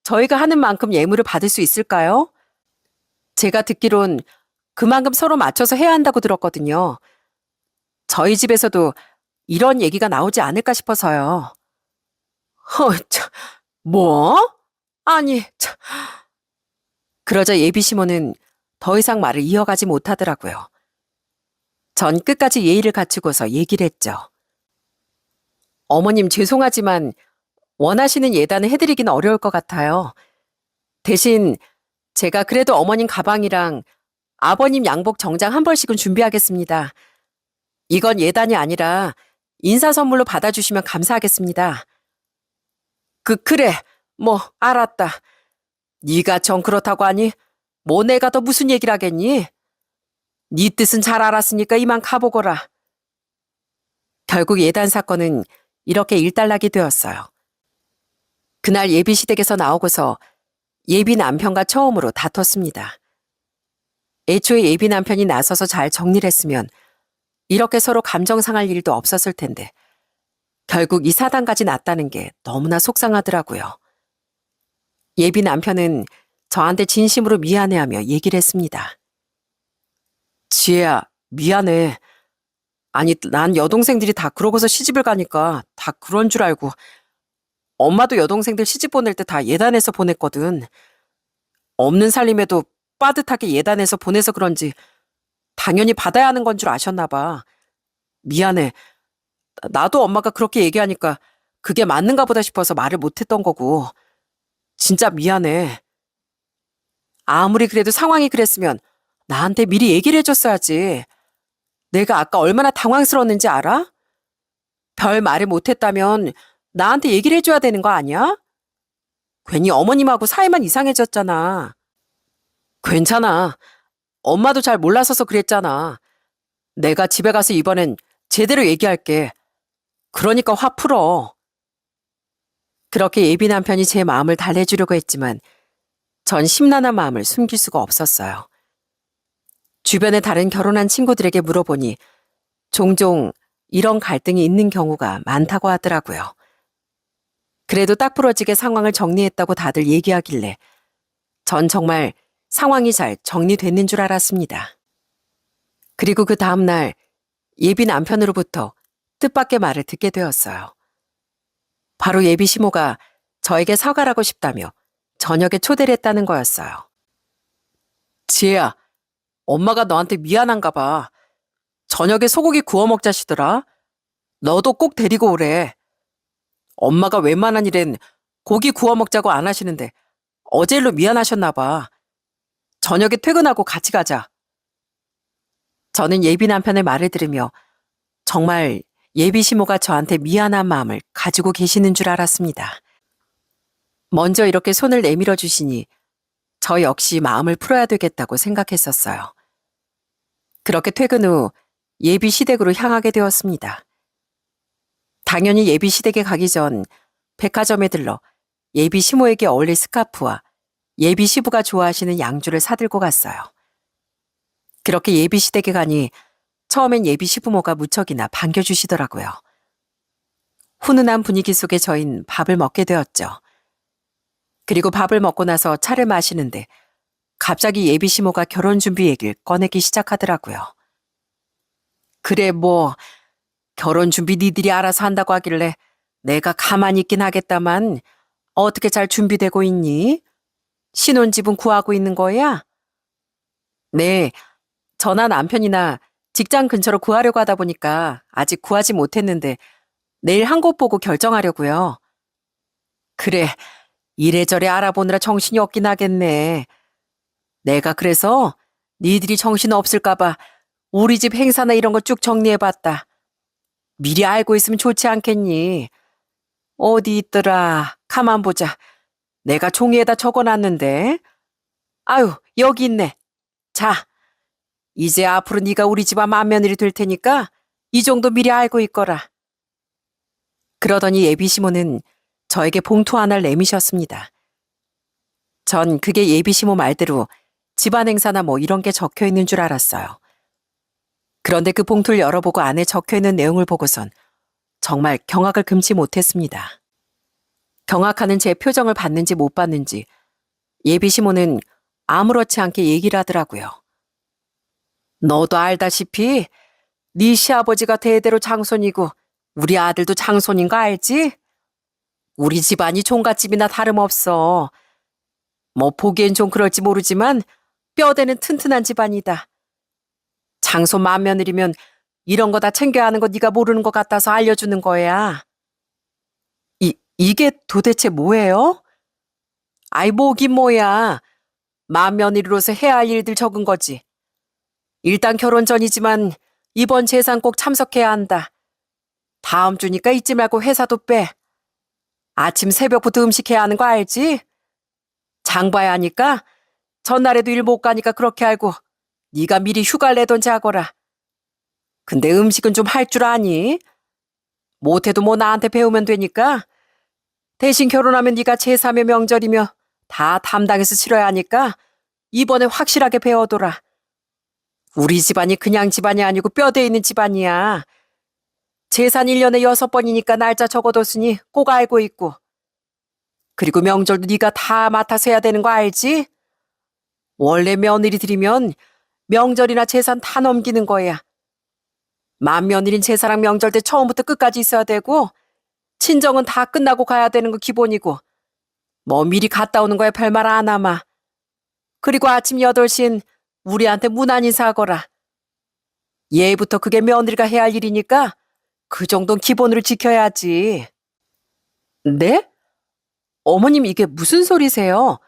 저희가 하는 만큼 예물을 받을 수 있을까요? 제가 듣기론 그만큼 서로 맞춰서 해야 한다고 들었거든요. 저희 집에서도 이런 얘기가 나오지 않을까 싶어서요. 참, 뭐? 아니, 참. 그러자 예비 시모는 더 이상 말을 이어가지 못하더라고요. 전 끝까지 예의를 갖추고서 얘기를 했죠. 어머님 죄송하지만 원하시는 예단을 해드리기는 어려울 것 같아요. 대신 제가 그래도 어머님 가방이랑 아버님 양복 정장 한 벌씩은 준비하겠습니다. 이건 예단이 아니라 인사 선물로 받아주시면 감사하겠습니다. 그래. 뭐 알았다. 네가 정 그렇다고 하니 뭐 내가 더 무슨 얘기를 하겠니? 네 뜻은 잘 알았으니까 이만 가보거라. 결국 예단 사건은 이렇게 일단락이 되었어요. 그날 예비 시댁에서 나오고서 예비 남편과 처음으로 다퉜습니다. 애초에 예비 남편이 나서서 잘 정리를 했으면 이렇게 서로 감정 상할 일도 없었을 텐데 결국 이 사단까지 났다는 게 너무나 속상하더라고요. 예비 남편은 저한테 진심으로 미안해하며 얘기를 했습니다. 지혜야, 미안해. 아니, 난 여동생들이 다 그러고서 시집을 가니까 다 그런 줄 알고 엄마도 여동생들 시집 보낼 때 다 예단해서 보냈거든. 없는 살림에도 빠듯하게 예단해서 보내서 그런지 당연히 받아야 하는 건 줄 아셨나 봐. 미안해. 나도 엄마가 그렇게 얘기하니까 그게 맞는가 보다 싶어서 말을 못했던 거고. 진짜 미안해. 아무리 그래도 상황이 그랬으면 나한테 미리 얘기를 해줬어야지. 내가 아까 얼마나 당황스러웠는지 알아? 별 말을 못했다면 나한테 얘기를 해줘야 되는 거 아니야? 괜히 어머님하고 사이만 이상해졌잖아. 괜찮아. 엄마도 잘 몰라서서 그랬잖아. 내가 집에 가서 이번엔 제대로 얘기할게. 그러니까 화 풀어. 그렇게 예비 남편이 제 마음을 달래주려고 했지만 전 심란한 마음을 숨길 수가 없었어요. 주변의 다른 결혼한 친구들에게 물어보니 종종 이런 갈등이 있는 경우가 많다고 하더라고요. 그래도 딱 부러지게 상황을 정리했다고 다들 얘기하길래 전 정말 상황이 잘 정리됐는 줄 알았습니다. 그리고 그 다음날 예비 남편으로부터 뜻밖의 말을 듣게 되었어요. 바로 예비 시모가 저에게 사과하고 싶다며 저녁에 초대를 했다는 거였어요. 지혜야, 엄마가 너한테 미안한가 봐. 저녁에 소고기 구워 먹자시더라. 너도 꼭 데리고 오래. 엄마가 웬만한 일엔 고기 구워 먹자고 안 하시는데 어제 일로 미안하셨나 봐. 저녁에 퇴근하고 같이 가자. 저는 예비 남편의 말을 들으며 정말 예비 시모가 저한테 미안한 마음을 가지고 계시는 줄 알았습니다. 먼저 이렇게 손을 내밀어 주시니 저 역시 마음을 풀어야 되겠다고 생각했었어요. 그렇게 퇴근 후 예비 시댁으로 향하게 되었습니다. 당연히 예비 시댁에 가기 전 백화점에 들러 예비 시모에게 어울릴 스카프와 예비 시부가 좋아하시는 양주를 사들고 갔어요. 그렇게 예비 시댁에 가니 처음엔 예비 시부모가 무척이나 반겨주시더라고요. 훈훈한 분위기 속에 저흰 밥을 먹게 되었죠. 그리고 밥을 먹고 나서 차를 마시는데 갑자기 예비 시모가 결혼 준비 얘기를 꺼내기 시작하더라고요. 그래 뭐 결혼 준비 니들이 알아서 한다고 하길래 내가 가만히 있긴 하겠다만 어떻게 잘 준비되고 있니? 신혼집은 구하고 있는 거야? 네, 저나 남편이나 직장 근처로 구하려고 하다 보니까 아직 구하지 못했는데 내일 한 곳 보고 결정하려고요. 그래, 이래저래 알아보느라 정신이 없긴 하겠네. 내가 그래서 니들이 정신 없을까봐 우리 집 행사나 이런 거 쭉 정리해봤다. 미리 알고 있으면 좋지 않겠니? 어디 있더라. 가만 보자. 내가 종이에다 적어놨는데. 아유, 여기 있네. 자, 이제 앞으로 네가 우리 집안 맏며느리 될 테니까 이 정도 미리 알고 있거라. 그러더니 예비 시모는 저에게 봉투 하나를 내미셨습니다. 전 그게 예비 시모 말대로 집안 행사나 뭐 이런 게 적혀 있는 줄 알았어요. 그런데 그 봉투를 열어보고 안에 적혀 있는 내용을 보고선 정말 경악을 금치 못했습니다. 경악하는 제 표정을 봤는지 못 봤는지 예비 시모는 아무렇지 않게 얘기를 하더라고요. 너도 알다시피 네 시아버지가 대대로 장손이고 우리 아들도 장손인 거 알지? 우리 집안이 종갓집이나 다름없어. 뭐 보기엔 좀 그럴지 모르지만 뼈대는 튼튼한 집안이다. 장손 맏며느리면 이런 거 다 챙겨야 하는 거 네가 모르는 것 같아서 알려주는 거야. 이게 도대체 뭐예요? 아이 뭐긴 뭐야. 맏며느리로서 해야 할 일들 적은 거지. 일단 결혼 전이지만 이번 재산 꼭 참석해야 한다. 다음 주니까 잊지 말고 회사도 빼. 아침 새벽부터 음식해야 하는 거 알지? 장 봐야 하니까 전날에도 일 못 가니까 그렇게 알고 네가 미리 휴가를 내던지 하거라. 근데 음식은 좀 할 줄 아니? 못해도 뭐 나한테 배우면 되니까 대신 결혼하면 네가 제3의 명절이며 다 담당해서 치러야 하니까 이번에 확실하게 배워둬라. 우리 집안이 그냥 집안이 아니고 뼈대 있는 집안이야. 재산 1년에 6번이니까 날짜 적어뒀으니 꼭 알고 있고. 그리고 명절도 네가 다 맡아서 해야 되는 거 알지? 원래 며느리 들이면 명절이나 재산 다 넘기는 거야. 맏며느린 제사랑 명절 때 처음부터 끝까지 있어야 되고 친정은 다 끝나고 가야 되는 거 기본이고 뭐 미리 갔다 오는 거야 별말 안 하마. 그리고 아침 8시엔 우리한테 문안 인사하거라. 예부터 그게 며느리가 해야 할 일이니까 그 정도는 기본으로 지켜야지. 네? 어머님 이게 무슨 소리세요?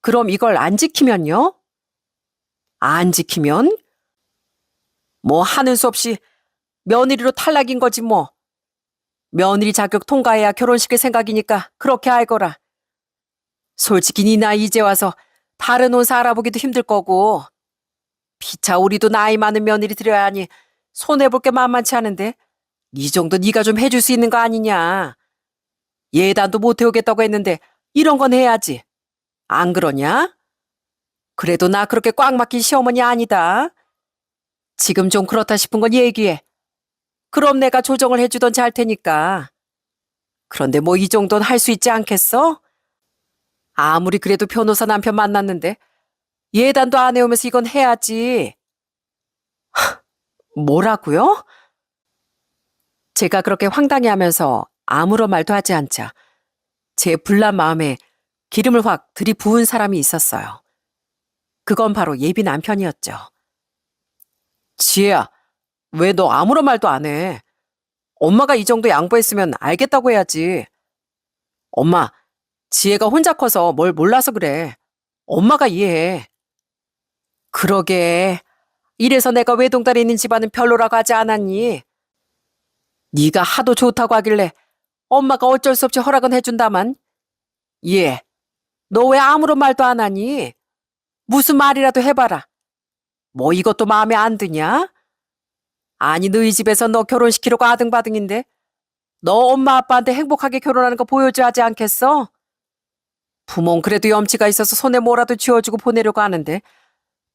그럼 이걸 안 지키면요? 안 지키면? 뭐 하는 수 없이 며느리로 탈락인 거지 뭐. 며느리 자격 통과해야 결혼시킬 생각이니까 그렇게 알거라. 솔직히 네 나이 이제 와서 다른 혼사 알아보기도 힘들 거고 피차 우리도 나이 많은 며느리 들여야 하니 손해볼 게 만만치 않은데 이 정도 네가 좀 해줄 수 있는 거 아니냐. 예단도 못 해오겠다고 했는데 이런 건 해야지. 안 그러냐? 그래도 나 그렇게 꽉 막힌 시어머니 아니다. 지금 좀 그렇다 싶은 건 얘기해. 그럼 내가 조정을 해주던지 할 테니까. 그런데 뭐 이 정도는 할 수 있지 않겠어? 아무리 그래도 변호사 남편 만났는데 예단도 안 해오면서 이건 해야지. 뭐라고요? 제가 그렇게 황당해하면서 아무런 말도 하지 않자 제 불난 마음에 기름을 확 들이부은 사람이 있었어요. 그건 바로 예비 남편이었죠. 지혜야, 왜 너 아무런 말도 안 해? 엄마가 이 정도 양보했으면 알겠다고 해야지. 엄마, 지혜가 혼자 커서 뭘 몰라서 그래. 엄마가 이해해. 그러게. 이래서 내가 외동딸이 있는 집안은 별로라고 하지 않았니? 네가 하도 좋다고 하길래 엄마가 어쩔 수 없이 허락은 해준다만. 예, 너 왜 아무런 말도 안 하니? 무슨 말이라도 해봐라. 뭐 이것도 마음에 안 드냐? 아니 너희 집에서 너 결혼시키려고 아등바등인데 너 엄마 아빠한테 행복하게 결혼하는 거 보여줘야 하지 않겠어? 부모는 그래도 염치가 있어서 손에 뭐라도 쥐어주고 보내려고 하는데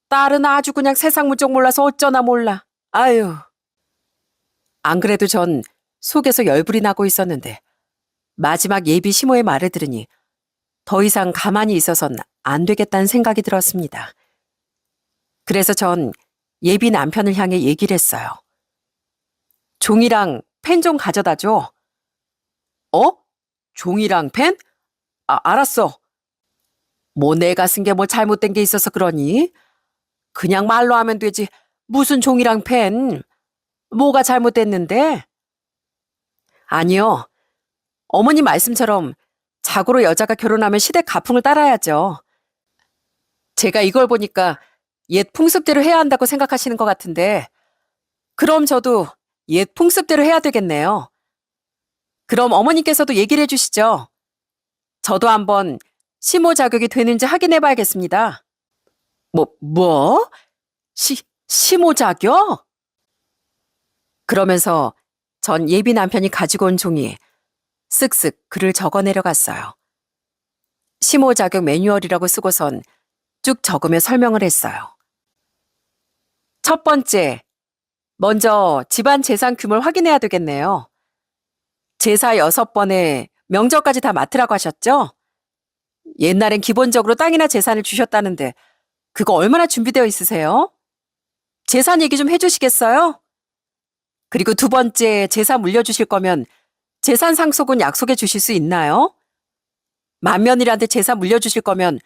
딸은 아주 그냥 세상 물정 몰라서 어쩌나 몰라. 아유. 안 그래도 전 속에서 열불이 나고 있었는데 마지막 예비 시모의 말을 들으니 더 이상 가만히 있어선 안 되겠다는 생각이 들었습니다. 그래서 전 예비 남편을 향해 얘기를 했어요. 종이랑 펜 좀 가져다 줘. 어? 종이랑 펜? 알았어. 뭐 내가 쓴 게 뭐 잘못된 게 있어서 그러니? 그냥 말로 하면 되지. 무슨 종이랑 펜? 뭐가 잘못됐는데? 아니요. 어머니 말씀처럼 자고로 여자가 결혼하면 시댁 가풍을 따라야죠. 제가 이걸 보니까 옛 풍습대로 해야 한다고 생각하시는 것 같은데 그럼 저도 옛 풍습대로 해야 되겠네요. 그럼 어머니께서도 얘기를 해주시죠. 저도 한번 시모 자격이 되는지 확인해 봐야겠습니다. 뭐? 시모 자격? 그러면서 전 예비 남편이 가지고 온 종이에 쓱쓱 글을 적어 내려갔어요. 시모 자격 매뉴얼이라고 쓰고선 쭉 적으며 설명을 했어요. 첫 번째, 먼저 집안 재산 규모를 확인해야 되겠네요. 제사 6번에 명절까지 다 맡으라고 하셨죠? 옛날엔 기본적으로 땅이나 재산을 주셨다는데 그거 얼마나 준비되어 있으세요? 재산 얘기 좀 해주시겠어요? 그리고 두 번째, 재산 물려주실 거면 재산 상속은 약속해 주실 수 있나요? 맏며느리한테 재산 물려주실 거면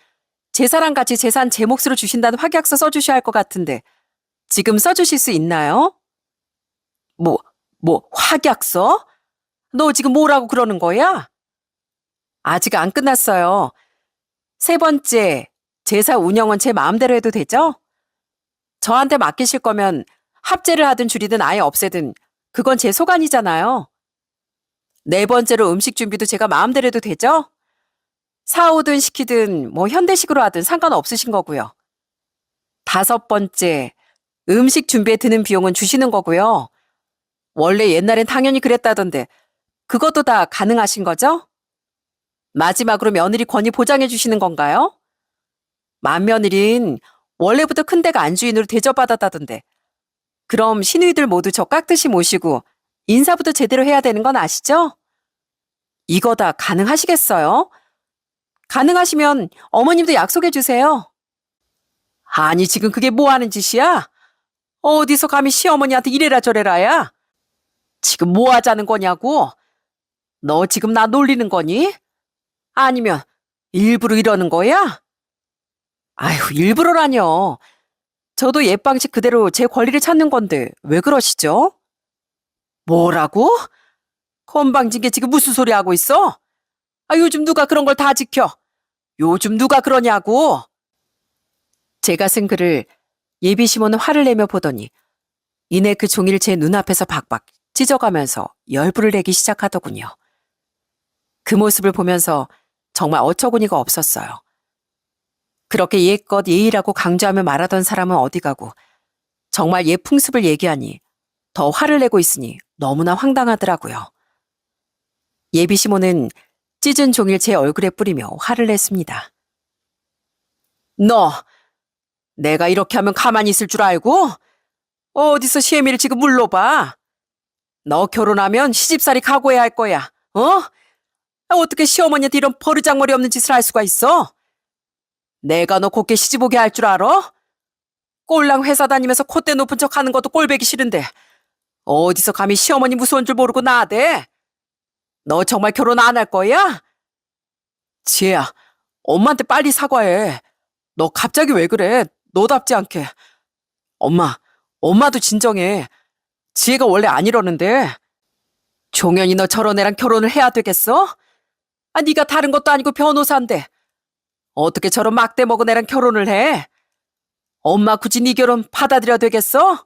재산랑 같이 재산 제 몫으로 주신다는 확약서 써주셔야 할 것 같은데 지금 써주실 수 있나요? 확약서? 너 지금 뭐라고 그러는 거야? 아직 안 끝났어요. 세 번째, 제사 운영은 제 마음대로 해도 되죠? 저한테 맡기실 거면 합제를 하든 줄이든 아예 없애든 그건 제 소관이잖아요. 네 번째로 음식 준비도 제가 마음대로 해도 되죠? 사오든 시키든 현대식으로 하든 상관없으신 거고요. 다섯 번째, 음식 준비에 드는 비용은 주시는 거고요. 원래 옛날엔 당연히 그랬다던데 그것도 다 가능하신 거죠? 마지막으로 며느리 권위 보장해 주시는 건가요? 맏며느린 원래부터 큰 데가 안주인으로 대접받았다던데 그럼 시누이들 모두 저 깍듯이 모시고 인사부터 제대로 해야 되는 건 아시죠? 이거 다 가능하시겠어요? 가능하시면 어머님도 약속해 주세요. 아니 지금 그게 뭐 하는 짓이야? 어디서 감히 시어머니한테 이래라 저래라야? 지금 뭐 하자는 거냐고? 너 지금 나 놀리는 거니? 아니면 일부러 이러는 거야? 아휴, 일부러라뇨. 저도 옛 방식 그대로 제 권리를 찾는 건데 왜 그러시죠? 뭐라고? 건방진 게 지금 무슨 소리 하고 있어? 요즘 누가 그런 걸 다 지켜? 요즘 누가 그러냐고? 제가 쓴 글을 예비 시모는 화를 내며 보더니 이내 그 종이를 제 눈앞에서 박박 찢어가면서 열불을 내기 시작하더군요. 그 모습을 보면서 정말 어처구니가 없었어요. 그렇게 옛것 예의라고 강조하며 말하던 사람은 어디 가고 정말 옛 풍습을 얘기하니 더 화를 내고 있으니 너무나 황당하더라고요. 예비 시모는 찢은 종이를 제 얼굴에 뿌리며 화를 냈습니다. 너, 내가 이렇게 하면 가만히 있을 줄 알고? 어디서 시애미를 지금 물러봐? 너 결혼하면 시집살이 각오해야 할 거야, 어? 어떻게 시어머니한테 이런 버르장머리 없는 짓을 할 수가 있어? 내가 너 곱게 시집 오게 할 줄 알아? 꼴랑 회사 다니면서 콧대 높은 척 하는 것도 꼴배기 싫은데 어디서 감히 시어머니 무서운 줄 모르고 나대? 너 정말 결혼 안 할 거야? 지혜야, 엄마한테 빨리 사과해. 너 갑자기 왜 그래? 너답지 않게. 엄마도 진정해. 지혜가 원래 안 이러는데. 종현이 너 저런 애랑 결혼을 해야 되겠어? 네가 다른 것도 아니고 변호사인데 어떻게 저런 막대 먹은 애랑 결혼을 해? 엄마 굳이 네 결혼 받아들여야 되겠어?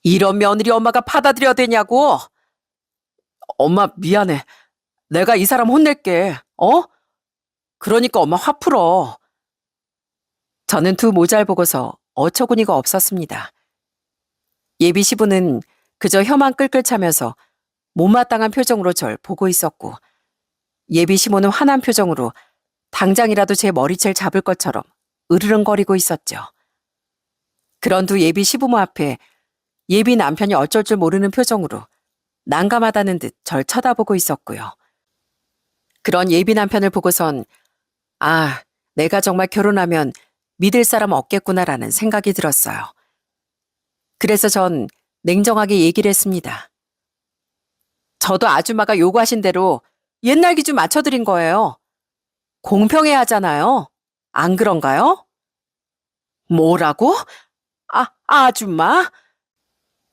이런 며느리 엄마가 받아들여야 되냐고? 엄마 미안해. 내가 이 사람 혼낼게. 그러니까 엄마 화 풀어. 저는 두 모자를 보고서 어처구니가 없었습니다. 예비 시부는 그저 혀만 끌끌 차면서 못마땅한 표정으로 절 보고 있었고 예비 시모는 화난 표정으로 당장이라도 제 머리채를 잡을 것처럼 으르렁거리고 있었죠. 그런 두 예비 시부모 앞에 예비 남편이 어쩔 줄 모르는 표정으로 난감하다는 듯 절 쳐다보고 있었고요. 그런 예비 남편을 보고선 내가 정말 결혼하면 믿을 사람 없겠구나라는 생각이 들었어요. 그래서 전 냉정하게 얘기를 했습니다. 저도 아줌마가 요구하신 대로 옛날 기준 맞춰드린 거예요. 공평해야 하잖아요. 안 그런가요? 뭐라고? 아줌마?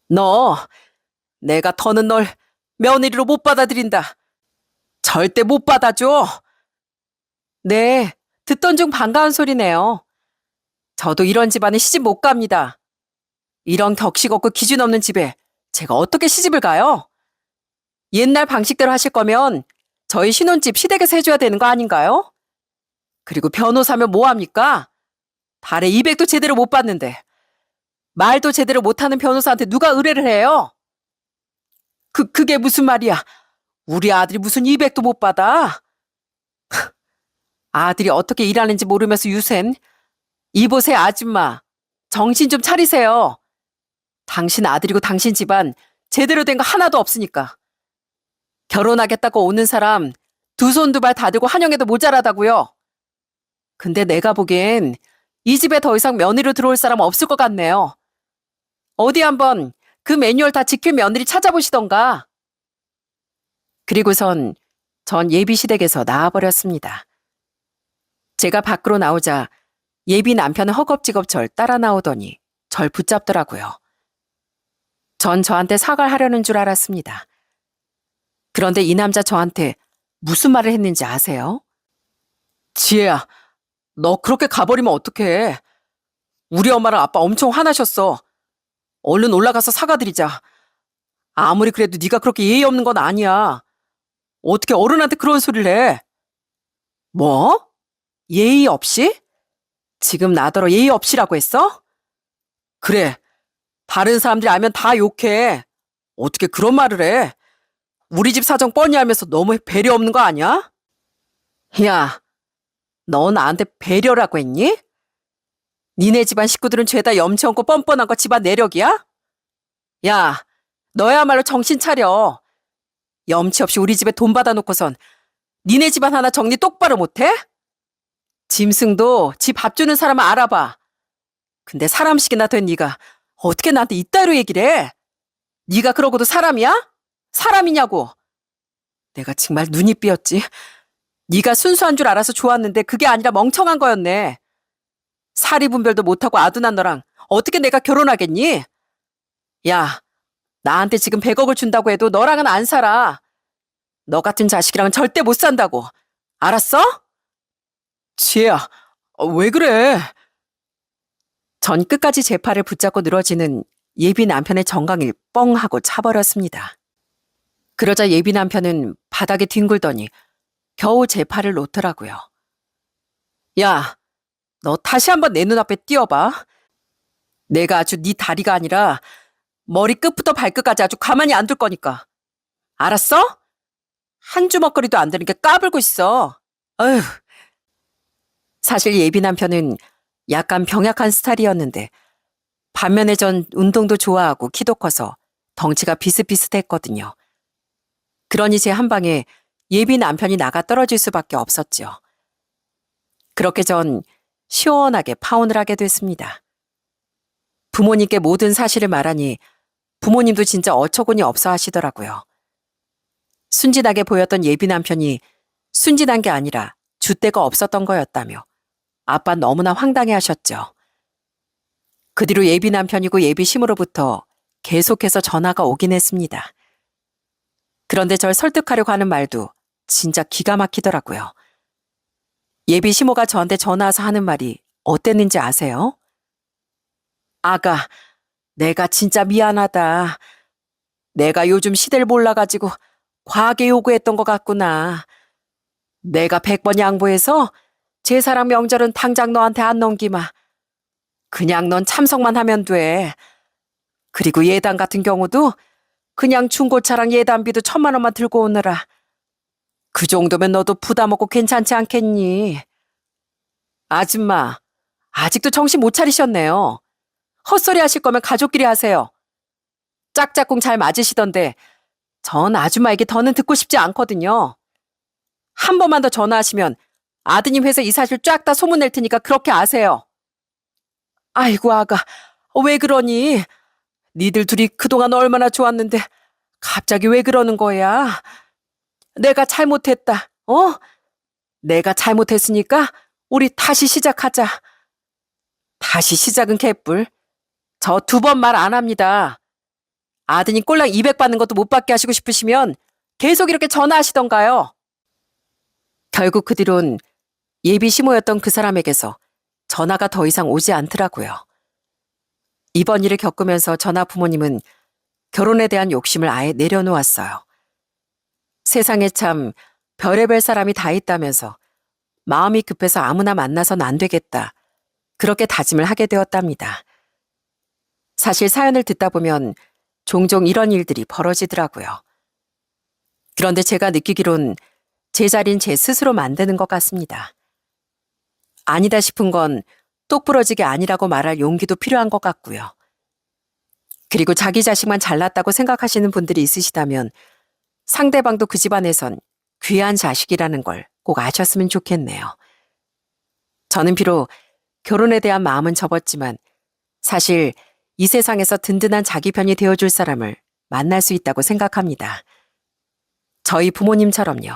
너, 내가 더는 널 며느리로 못 받아들인다. 절대 못 받아줘. 네, 듣던 중 반가운 소리네요. 저도 이런 집안에 시집 못 갑니다. 이런 격식 없고 기준 없는 집에 제가 어떻게 시집을 가요? 옛날 방식대로 하실 거면 저희 신혼집 시댁에서 해줘야 되는 거 아닌가요? 그리고 변호사면 뭐합니까? 달에 200도 제대로 못 받는데 말도 제대로 못하는 변호사한테 누가 의뢰를 해요? 그게 무슨 말이야? 우리 아들이 무슨 200도 못 받아? 아들이 어떻게 일하는지 모르면서 유센 이보세요, 아줌마. 정신 좀 차리세요. 당신 아들이고 당신 집안 제대로 된 거 하나도 없으니까. 결혼하겠다고 오는 사람 두 손 두 발 다 들고 환영해도 모자라다고요. 근데 내가 보기엔 이 집에 더 이상 며느리로 들어올 사람 없을 것 같네요. 어디 한번 그 매뉴얼 다 지킬 며느리 찾아보시던가. 그리고선 전 예비 시댁에서 나와버렸습니다. 제가 밖으로 나오자 예비 남편은 허겁지겁 절 따라 나오더니 절 붙잡더라고요. 전 저한테 사과를 하려는 줄 알았습니다. 그런데 이 남자 저한테 무슨 말을 했는지 아세요? 지혜야, 너 그렇게 가버리면 어떡해. 우리 엄마랑 아빠 엄청 화나셨어. 얼른 올라가서 사과드리자. 아무리 그래도 네가 그렇게 예의 없는 건 아니야. 어떻게 어른한테 그런 소리를 해? 뭐? 예의 없이? 지금 나더러 예의 없이라고 했어? 그래. 다른 사람들이 알면 다 욕해. 어떻게 그런 말을 해? 우리 집 사정 뻔히 알면서 너무 배려 없는 거 아니야? 야, 너 나한테 배려라고 했니? 니네 집안 식구들은 죄다 염치 없고 뻔뻔한 거 집안 내력이야? 야, 너야말로 정신 차려. 염치 없이 우리 집에 돈 받아놓고선 니네 집안 하나 정리 똑바로 못해? 짐승도 지 밥 주는 사람을 알아봐. 근데 사람식이나 된 네가 어떻게 나한테 이따위로 얘기를 해? 네가 그러고도 사람이야? 사람이냐고. 내가 정말 눈이 삐었지. 네가 순수한 줄 알아서 좋았는데 그게 아니라 멍청한 거였네. 사리 분별도 못하고 아둔한 너랑 어떻게 내가 결혼하겠니? 야, 나한테 지금 100억을 준다고 해도 너랑은 안 살아. 너 같은 자식이랑은 절대 못 산다고. 알았어? 지혜야, 왜 그래? 전 끝까지 제 팔을 붙잡고 늘어지는 예비 남편의 정강을 뻥 하고 차버렸습니다. 그러자 예비 남편은 바닥에 뒹굴더니 겨우 제 팔을 놓더라고요. 야, 너 다시 한번 내 눈앞에 띄워봐. 내가 아주 네 다리가 아니라 머리 끝부터 발끝까지 아주 가만히 안 둘 거니까. 알았어? 한 주먹거리도 안 되는 게 까불고 있어. 어휴. 사실 예비 남편은 약간 병약한 스타일이었는데 반면에 전 운동도 좋아하고 키도 커서 덩치가 비슷비슷했거든요. 그러니 제 한 방에 예비 남편이 나가 떨어질 수밖에 없었죠. 그렇게 전 시원하게 파혼을 하게 됐습니다. 부모님께 모든 사실을 말하니 부모님도 진짜 어처구니 없어 하시더라고요. 순진하게 보였던 예비 남편이 순진한 게 아니라 줏대가 없었던 거였다며 아빠 너무나 황당해 하셨죠. 그 뒤로 예비 남편이고 예비 시모로부터 계속해서 전화가 오긴 했습니다. 그런데 절 설득하려고 하는 말도 진짜 기가 막히더라고요. 예비 시모가 저한테 전화와서 하는 말이 어땠는지 아세요? 아가, 내가 진짜 미안하다. 내가 요즘 시대를 몰라가지고 과하게 요구했던 것 같구나. 내가 100번 양보해서 제사랑 명절은 당장 너한테 안 넘기마. 그냥 넌 참석만 하면 돼. 그리고 예단 같은 경우도 그냥 중고차랑 예단비도 1,000만 원만 들고 오느라. 그 정도면 너도 부담 없고 괜찮지 않겠니? 아줌마, 아직도 정신 못 차리셨네요. 헛소리 하실 거면 가족끼리 하세요. 짝짝꿍 잘 맞으시던데 전 아줌마에게 더는 듣고 싶지 않거든요. 한 번만 더 전화하시면 아드님 회사 이 사실 쫙 다 소문낼 테니까 그렇게 아세요. 아이고 아가, 왜 그러니? 니들 둘이 그동안 얼마나 좋았는데 갑자기 왜 그러는 거야? 내가 잘못했다, 어? 내가 잘못했으니까 우리 다시 시작하자. 다시 시작은 개뿔. 저 2번 말 안 합니다. 아드님 꼴랑 200 받는 것도 못 받게 하시고 싶으시면 계속 이렇게 전화하시던가요. 결국 그 뒤론 예비 시모였던 그 사람에게서 전화가 더 이상 오지 않더라고요. 이번 일을 겪으면서 저나 부모님은 결혼에 대한 욕심을 아예 내려놓았어요. 세상에 참 별의별 사람이 다 있다면서 마음이 급해서 아무나 만나선 안 되겠다. 그렇게 다짐을 하게 되었답니다. 사실 사연을 듣다 보면 종종 이런 일들이 벌어지더라고요. 그런데 제가 느끼기론 제자리는 제 스스로 만드는 것 같습니다. 아니다 싶은 건 똑부러지게 아니라고 말할 용기도 필요한 것 같고요. 그리고 자기 자식만 잘났다고 생각하시는 분들이 있으시다면 상대방도 그 집안에선 귀한 자식이라는 걸 꼭 아셨으면 좋겠네요. 저는 비록 결혼에 대한 마음은 접었지만 사실 이 세상에서 든든한 자기 편이 되어줄 사람을 만날 수 있다고 생각합니다. 저희 부모님처럼요.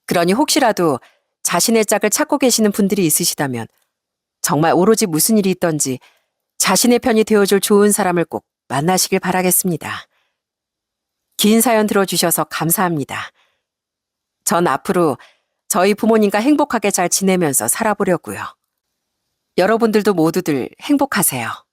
그러니 혹시라도 자신의 짝을 찾고 계시는 분들이 있으시다면 정말 오로지 무슨 일이 있던지 자신의 편이 되어줄 좋은 사람을 꼭 만나시길 바라겠습니다. 긴 사연 들어주셔서 감사합니다. 전 앞으로 저희 부모님과 행복하게 잘 지내면서 살아보려고요. 여러분들도 모두들 행복하세요.